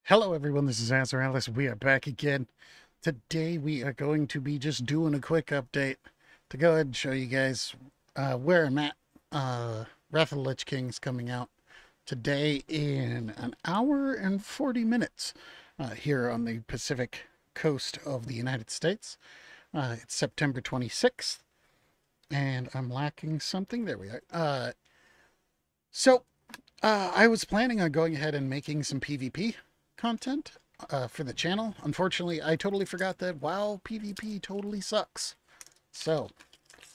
Hello everyone, this is Azraelis. We are back again. Today we are going to be just doing a quick update to go ahead and show you guys where I'm at. Wrath of the Lich King is coming out today in an hour and 40 minutes here on the Pacific coast of the United States. It's September 26th, and I'm lacking something. There we are. So I was planning on going ahead and making some PvP content for the channel. Unfortunately, I totally forgot that WoW PvP totally sucks. So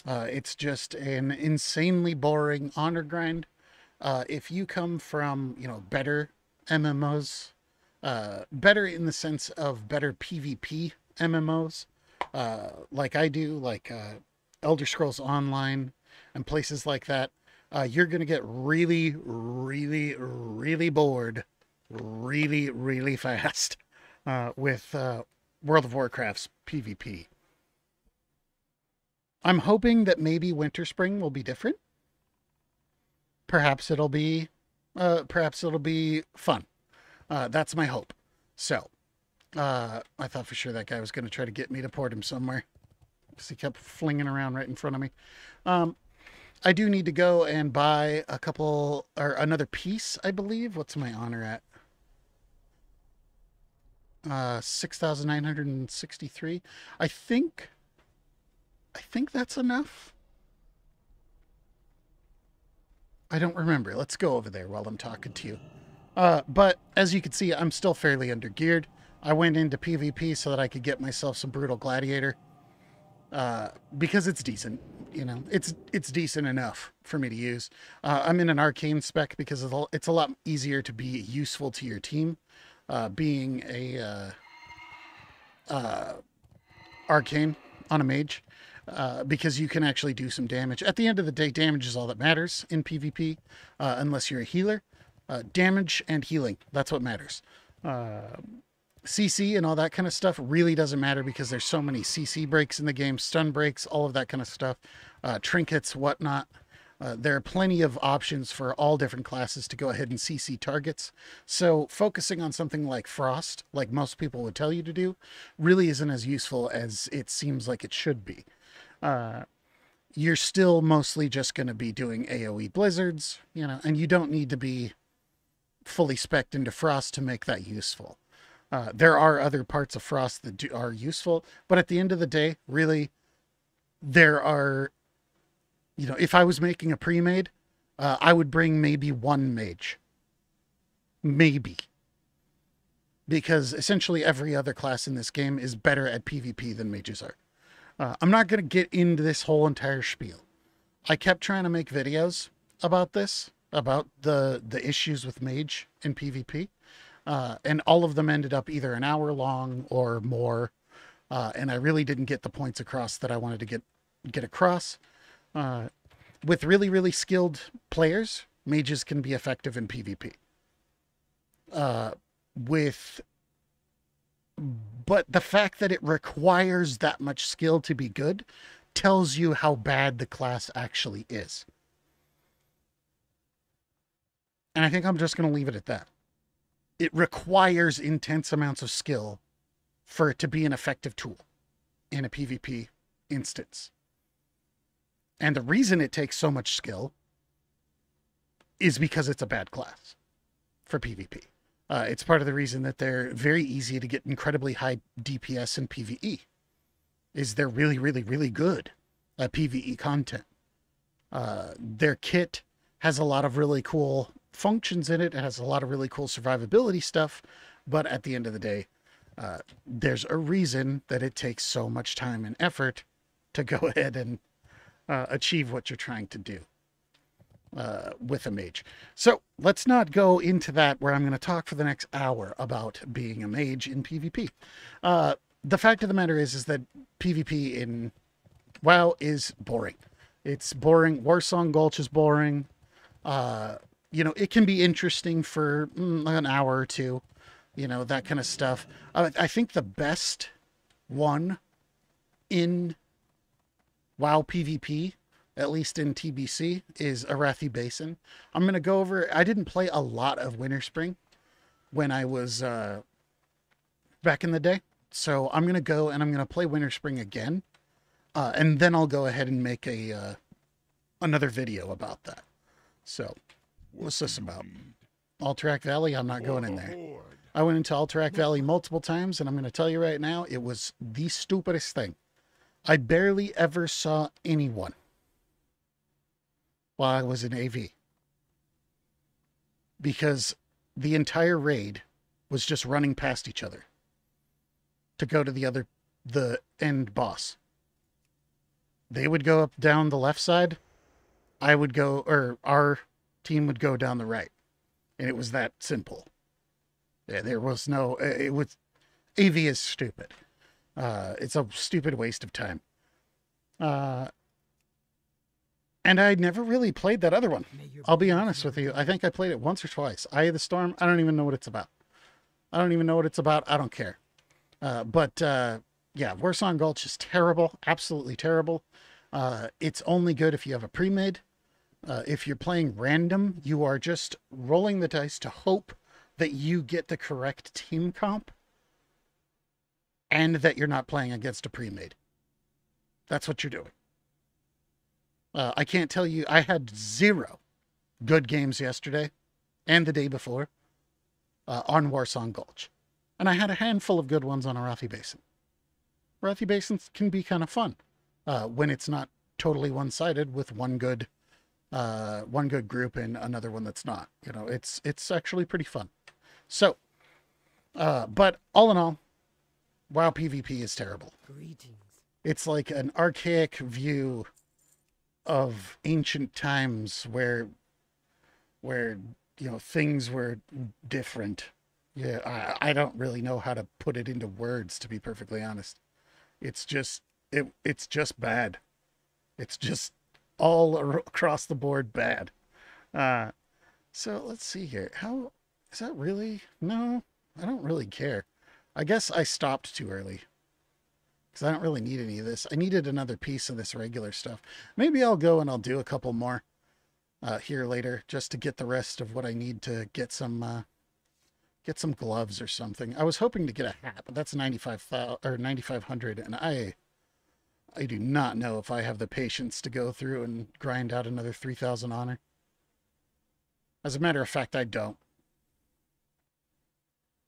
it's just an insanely boring honor grind. If you come from, better MMOs, better in the sense of better PvP MMOs, like I do, like Elder Scrolls Online and places like that, you're going to get really, really, really bored really, really fast with World of Warcraft's PvP. I'm hoping that maybe Winter Spring will be different. Perhaps it'll be fun. That's my hope. So, I thought for sure that guy was going to try to get me to port him somewhere because he kept flinging around right in front of me. I do need to go and buy a couple or another piece, I believe. What's my honor at? 6,963. I think that's enough. I don't remember. Let's go over there while I'm talking to you. But as you can see, I'm still fairly undergeared. I went into PvP so that I could get myself some brutal gladiator. Because it's decent, it's decent enough for me to use. I'm in an arcane spec because it's a lot easier to be useful to your team. Being a arcane on a mage, because you can actually do some damage. At the end of the day, damage is all that matters in PvP, unless you're a healer. Damage and healing, that's what matters. CC and all that kind of stuff really doesn't matter because there's so many CC breaks in the game, stun breaks, all of that kind of stuff, trinkets, whatnot. There are plenty of options for all different classes to go ahead and CC targets. So focusing on something like Frost, like most people would tell you to do, really isn't as useful as it seems like it should be. You're still mostly just going to be doing AoE blizzards, and you don't need to be fully spec'd into Frost to make that useful. There are other parts of Frost that are useful, but at the end of the day, really, there are, if I was making a pre-made, I would bring maybe one mage. Maybe. Because essentially every other class in this game is better at PvP than mages are. I'm not going to get into this whole entire spiel. I kept trying to make videos about this, about the issues with mage in PvP. And all of them ended up either an hour long or more. And I really didn't get the points across that I wanted to get across. With really, really skilled players, mages can be effective in PvP. But the fact that it requires that much skill to be good tells you how bad the class actually is. And I think I'm just going to leave it at that. It requires intense amounts of skill for it to be an effective tool in a PvP instance. And the reason it takes so much skill is because it's a bad class for PvP. It's part of the reason that they're very easy to get incredibly high DPS in PvE. Is they're really, really, really good at PvE content. Their kit has a lot of really cool functions in it. It has a lot of really cool survivability stuff. But at the end of the day, there's a reason that it takes so much time and effort to go ahead and achieve what you're trying to do with a mage. So let's not go into that where I'm going to talk for the next hour about being a mage in PvP. The fact of the matter is that PvP in WoW is boring. It's boring. Warsong Gulch is boring. It can be interesting for an hour or two, that kind of stuff. I think the best one in WoW PvP, at least in TBC, is Arathi Basin. I'm going to go over, I didn't play a lot of Winter Spring, when I was back in the day. So I'm going to go and I'm going to play Winter Spring again. And then I'll go ahead and make another video about that. So, what's this about? Alterac Valley? I'm not going in there. I went into Alterac Valley multiple times, and I'm going to tell you right now, it was the stupidest thing. I barely ever saw anyone while I was in AV. Because the entire raid was just running past each other to go to the end boss. They would go up down the left side. I would go, or our team would go down the right. And it was that simple. Yeah, there was no, it was, AV is stupid. It's a stupid waste of time. And I never really played that other one. I'll be honest with you. I think I played it once or twice. Eye of the Storm, I don't even know what it's about. I don't care. Yeah, Warsong Gulch is terrible. Absolutely terrible. It's only good if you have a pre-made. If you're playing random, you are just rolling the dice to hope that you get the correct team comp and that you're not playing against a pre-made. That's what you're doing. I can't tell you, I had 0 good games yesterday and the day before on Warsong Gulch. And I had a handful of good ones on Arathi Basin. Arathi Basins can be kind of fun when it's not totally one-sided with one good group and another one that's not. You know, it's actually pretty fun. So, but all in all, WoW PvP is terrible. Greetings. It's like an archaic view of ancient times where you know things were different. Yeah, I don't really know how to put it into words, to be perfectly honest. It's just it's just bad. It's just all across the board bad. So let's see here. How is that really? No, I don't really care. I guess I stopped too early because I don't really need any of this. I needed another piece of this regular stuff. Maybe I'll go and I'll do a couple more here later just to get the rest of what I need to get some gloves or something. I was hoping to get a hat, but that's 95,000 or 9,500, and I do not know if I have the patience to go through and grind out another 3,000 honor. As a matter of fact, I don't.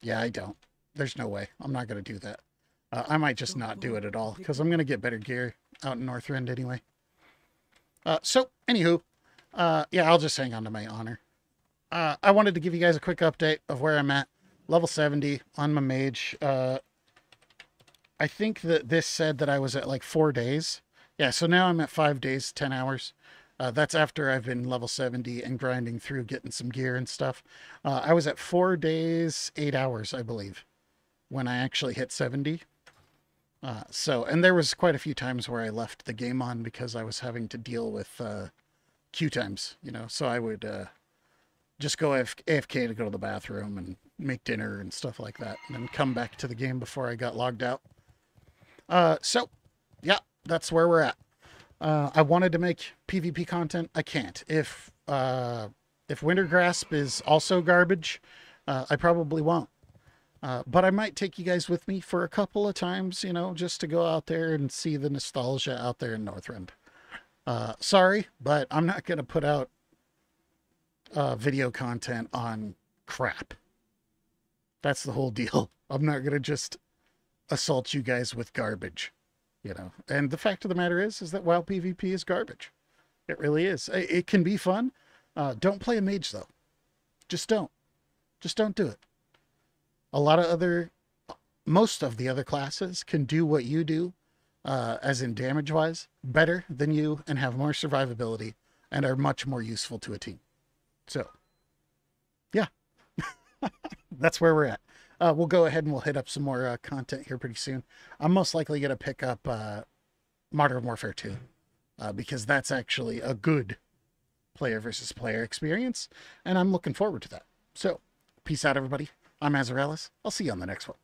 Yeah, I don't. There's no way. I'm not going to do that. I might just not do it at all, because I'm going to get better gear out in Northrend anyway. So, anywho, yeah, I'll just hang on to my honor. I wanted to give you guys a quick update of where I'm at. Level 70 on my mage. I think that this said that I was at like 4 days. Yeah, so now I'm at 5 days, 10 hours. That's after I've been level 70 and grinding through getting some gear and stuff. I was at 4 days, 8 hours, I believe, when I actually hit 70. And there was quite a few times where I left the game on because I was having to deal with queue times, you know, so I would just go AFK to go to the bathroom and make dinner and stuff like that, and then come back to the game before I got logged out. So, yeah, that's where we're at. I wanted to make PvP content. I can't. If Winter Grasp is also garbage, I probably won't. But I might take you guys with me for a couple of times, you know, just to go out there and see the nostalgia out there in Northrend. Sorry, but I'm not going to put out video content on crap. That's the whole deal. I'm not going to just assault you guys with garbage, you know. And the fact of the matter is that WoW PvP is garbage. It really is. It can be fun. Don't play a mage, though. Just don't. Just don't do it. Most of the other classes can do what you do, as in damage-wise, better than you and have more survivability and are much more useful to a team. So, yeah, that's where we're at. We'll go ahead and we'll hit up some more content here pretty soon. I'm most likely going to pick up Modern Warfare 2 because that's actually a good player versus player experience, and I'm looking forward to that. So, peace out, everybody. I'm Azarelis. I'll see you on the next one.